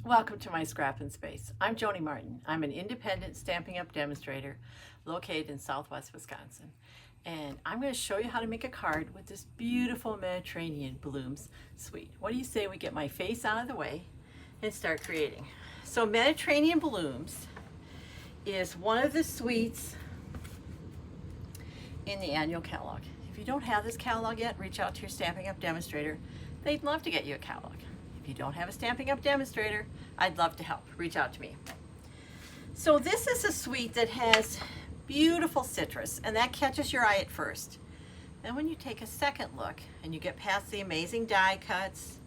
Welcome to my Scrappin' Space. I'm Joni Martin. I'm an independent Stampin' Up demonstrator located in Southwest Wisconsin. And I'm going to show you how to make a card with this beautiful Mediterranean blooms suite. What do you say we get my face out of the way and start creating? So Mediterranean blooms is one of the suites in the annual catalog. If you don't have this catalog yet, reach out to your Stampin' Up demonstrator. They'd love to get you a catalog. If you don't have a Stampin' Up demonstrator, I'd love to help. Reach out to me. So this is a suite that has beautiful citrus, and that catches your eye at first. Then when you take a second look and you get past the amazing die cuts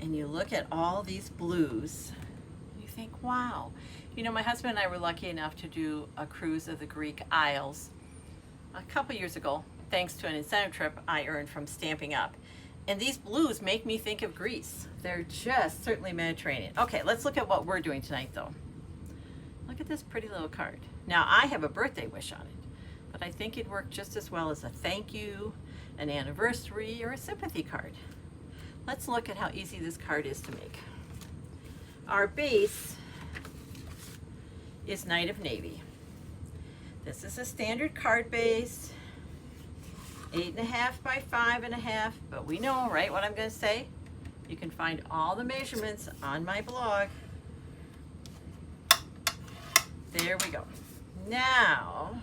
and you look at all these blues, you think, wow. You know, my husband and I were lucky enough to do a cruise of the Greek Isles a couple years ago, thanks to an incentive trip I earned from Stampin' Up. And these blues make me think of Greece. They're just certainly Mediterranean. Okay, let's look at what we're doing tonight though. Look at this pretty little card. Now I have a birthday wish on it, but I think it'd work just as well as a thank you, an anniversary, or a sympathy card. Let's look at how easy this card is to make. Our base is Knight of Navy. This is a standard card base. 8.5 by 5.5, but we know, right, what I'm going to say? You can find all the measurements on my blog. There we go. Now,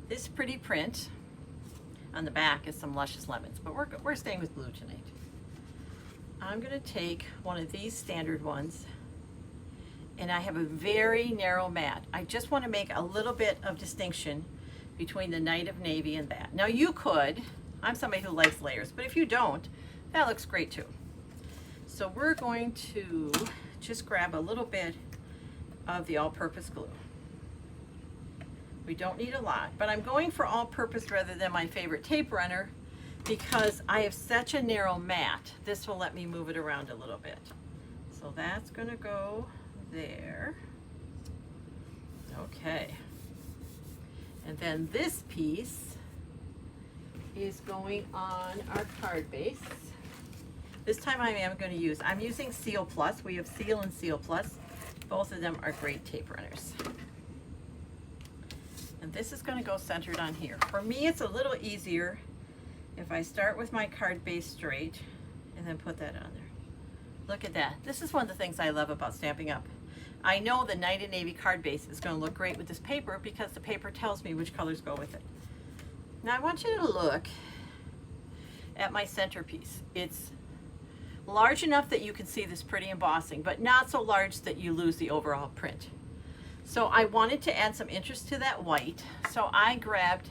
this pretty print on the back is some luscious lemons, but we're staying with blue tonight. I'm going to take one of these standard ones, and I have a very narrow mat. I just want to make a little bit of distinction between the Knight of Navy and that. Now you could, I'm somebody who likes layers, but if you don't, that looks great too. So we're going to just grab a little bit of the all-purpose glue. We don't need a lot, but I'm going for all-purpose rather than my favorite tape runner because I have such a narrow mat. This will let me move it around a little bit. So that's gonna go there. Okay. And then this piece is going on our card base. This time I'm using Seal Plus. We have Seal and Seal Plus. Both of them are great tape runners. And this is going to go centered on here. For me, it's a little easier if I start with my card base straight and then put that on there. Look at that. This is one of the things I love about Stampin' Up. I know the Knight of Navy card base is going to look great with this paper because the paper tells me which colors go with it. Now I want you to look at my centerpiece. It's large enough that you can see this pretty embossing, but not so large that you lose the overall print. So I wanted to add some interest to that white, so I grabbed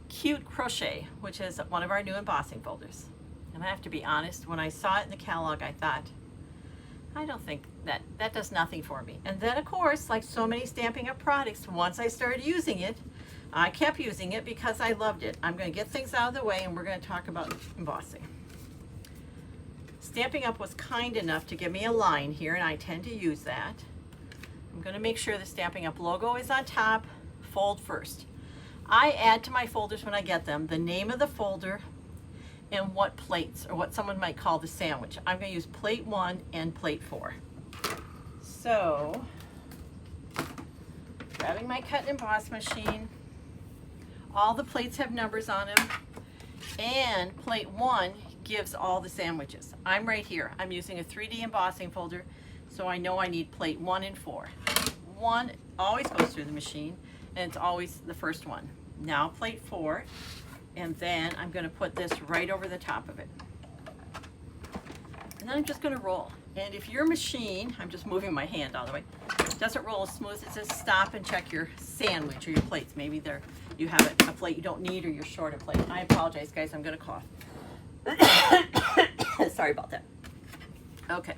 Cute Crochet, which is one of our new embossing folders. And I have to be honest, when I saw it in the catalog, I thought, I don't think that does nothing for me. And then of course, like so many Stampin' Up products, once I started using it, I kept using it because I loved it. I'm going to get things out of the way and we're going to talk about embossing. Stampin' Up was kind enough to give me a line here, and I tend to use that. I'm going to make sure the Stampin' Up logo is on top, fold first. I add to my folders when I get them the name of the folder and what plates, or what someone might call the sandwich. I'm going to use plate 1 and plate 4. So, grabbing my cut and emboss machine, all the plates have numbers on them, and plate 1 gives all the sandwiches. I'm right here. I'm using a 3D embossing folder, so I know I need plate 1 and 4. 1 always goes through the machine, and it's always the first one. Now plate 4. And then I'm going to put this right over the top of it. And then I'm just going to roll. And if your machine, I'm just moving my hand all the way, doesn't roll as smooth, it says stop and check your sandwich or your plates. Maybe you have a plate you don't need or you're short a plate. I apologize, guys. I'm going to cough. Sorry about that. Okay.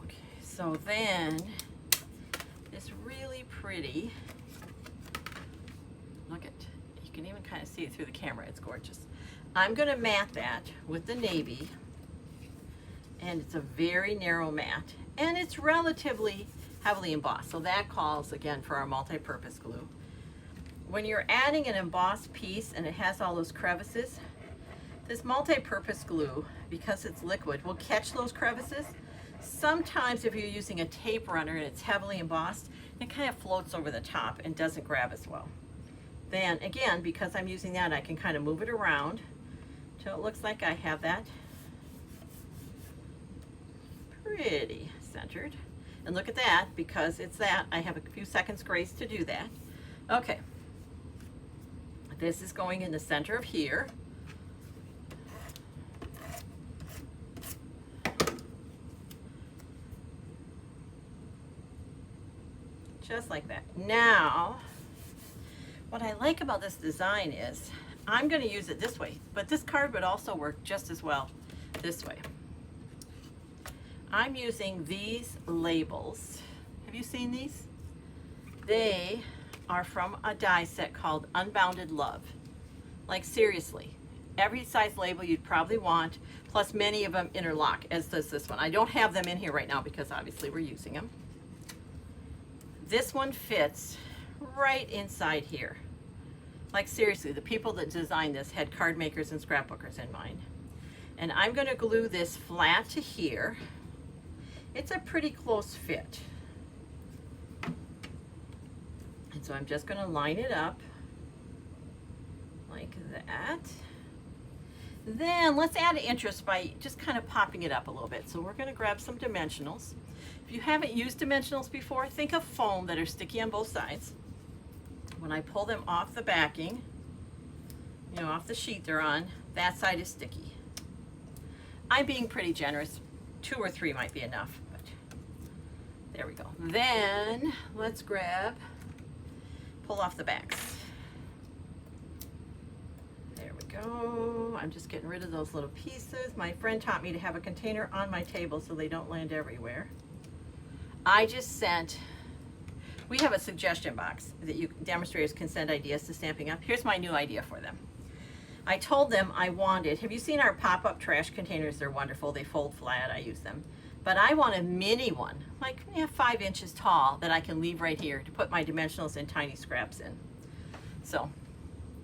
Okay, so then pretty. Look at, you can even kind of see it through the camera. It's gorgeous. I'm going to mat that with the navy, and it's a very narrow mat, and it's relatively heavily embossed. So that calls again for our multi-purpose glue. When you're adding an embossed piece and it has all those crevices, This multi-purpose glue, because it's liquid, will catch those crevices. Sometimes if you're using a tape runner and it's heavily embossed, it kind of floats over the top and doesn't grab as well. Then again, because I'm using that, I can kind of move it around till it looks like I have that pretty centered. And look at that, because it's that, I have a few seconds grace to do that. Okay, this is going in the center of here. Just like that. Now, what I like about this design is, I'm going to use it this way, but this card would also work just as well this way. I'm using these labels. Have you seen these? They are from a die set called Unbounded Love. Like seriously, every size label you'd probably want, plus many of them interlock, as does this one. I don't have them in here right now because obviously we're using them. This one fits right inside here. Like seriously, the people that designed this had card makers and scrapbookers in mind. And I'm going to glue this flat to here. It's a pretty close fit. And so I'm just going to line it up like that. Then let's add interest by just kind of popping it up a little bit. So we're going to grab some dimensionals. If you haven't used dimensionals before, think of foam that are sticky on both sides. When I pull them off the backing, you know, off the sheet they're on, that side is sticky. I'm being pretty generous. 2 or 3 might be enough, but there we go. Then let's grab, pull off the backs. There we go. I'm just getting rid of those little pieces. My friend taught me to have a container on my table so they don't land everywhere. I just sent, we have a suggestion box that you demonstrators can send ideas to Stampin' Up. Here's my new idea for them. I told them I wanted, have you seen our pop-up trash containers? They're wonderful. They fold flat. I use them. But I want a mini one, like 5 inches tall, that I can leave right here to put my dimensionals and tiny scraps in. So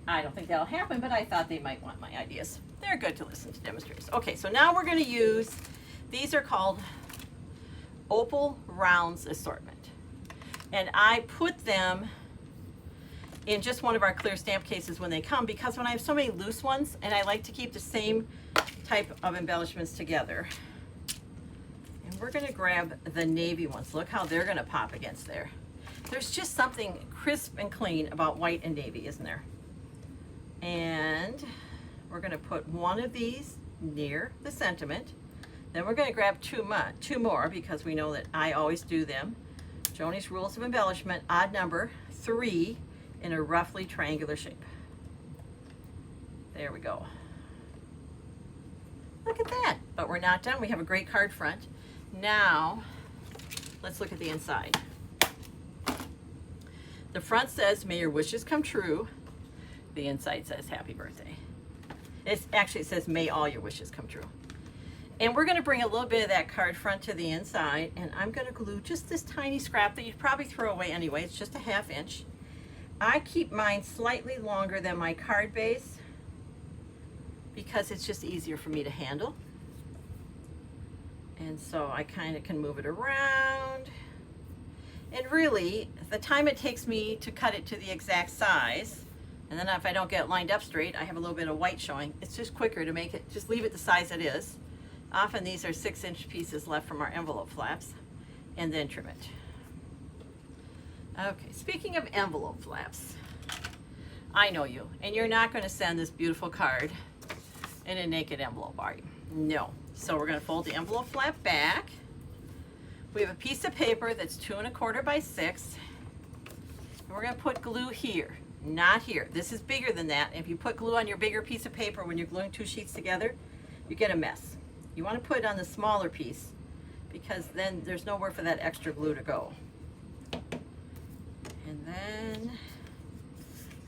I don't think that'll happen, but I thought they might want my ideas. They're good to listen to demonstrators. Okay, so now we're going to use, these are called Opal Rounds Assortment. And I put them in just one of our clear stamp cases when they come, because when I have so many loose ones and I like to keep the same type of embellishments together. And we're going to grab the navy ones. Look how they're going to pop against there. There's just something crisp and clean about white and navy, isn't there? And we're going to put one of these near the sentiment. Then we're going to grab two more, because we know that I always do them. Joni's Rules of Embellishment, odd number 3 in a roughly triangular shape. There we go. Look at that. But we're not done. We have a great card front. Now, let's look at the inside. The front says, "May your wishes come true." The inside says, "Happy birthday." It says, "May all your wishes come true." And we're going to bring a little bit of that card front to the inside, and I'm going to glue just this tiny scrap that you'd probably throw away anyway. It's just a 1/2 inch. I keep mine slightly longer than my card base because it's just easier for me to handle. And so I kind of can move it around. And really, the time it takes me to cut it to the exact size, and then if I don't get it lined up straight, I have a little bit of white showing. It's just quicker to make it, just leave it the size it is. Often these are 6-inch pieces left from our envelope flaps, and then trim it. Okay, speaking of envelope flaps, I know you, and you're not going to send this beautiful card in a naked envelope, are you? No. So we're going to fold the envelope flap back. We have a piece of paper that's 2 1/4 by 6, and we're going to put glue here, not here. This is bigger than that. If you put glue on your bigger piece of paper when you're gluing 2 sheets together, you get a mess. You want to put it on the smaller piece, because then there's nowhere for that extra glue to go. And then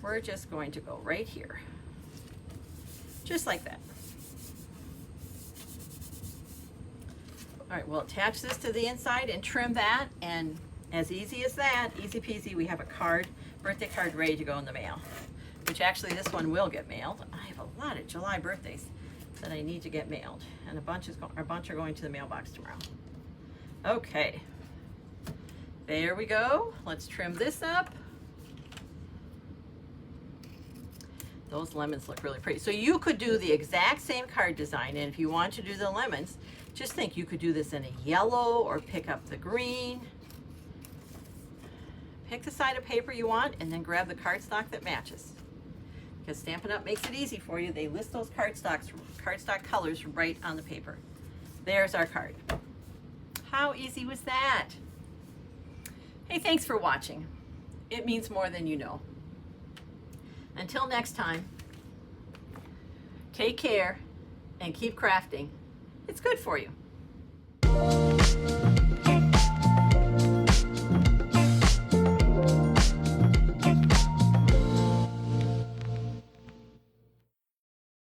we're just going to go right here, just like that. All right, we'll attach this to the inside and trim that, and as easy as that, easy peasy, we have a card, birthday card ready to go in the mail, which actually this one will get mailed. I have a lot of July birthdays. that I need to get mailed, and a bunch are going to the mailbox tomorrow. Okay, there we go. Let's trim this up. Those lemons look really pretty. So you could do the exact same card design, and if you want to do the lemons, just think you could do this in a yellow or pick up the green. Pick the side of paper you want and then grab the cardstock that matches. Because Stampin' Up! Makes it easy for you. They list those cardstock colors right on the paper. There's our card. How easy was that? Hey, thanks for watching. It means more than you know. Until next time, take care and keep crafting. It's good for you.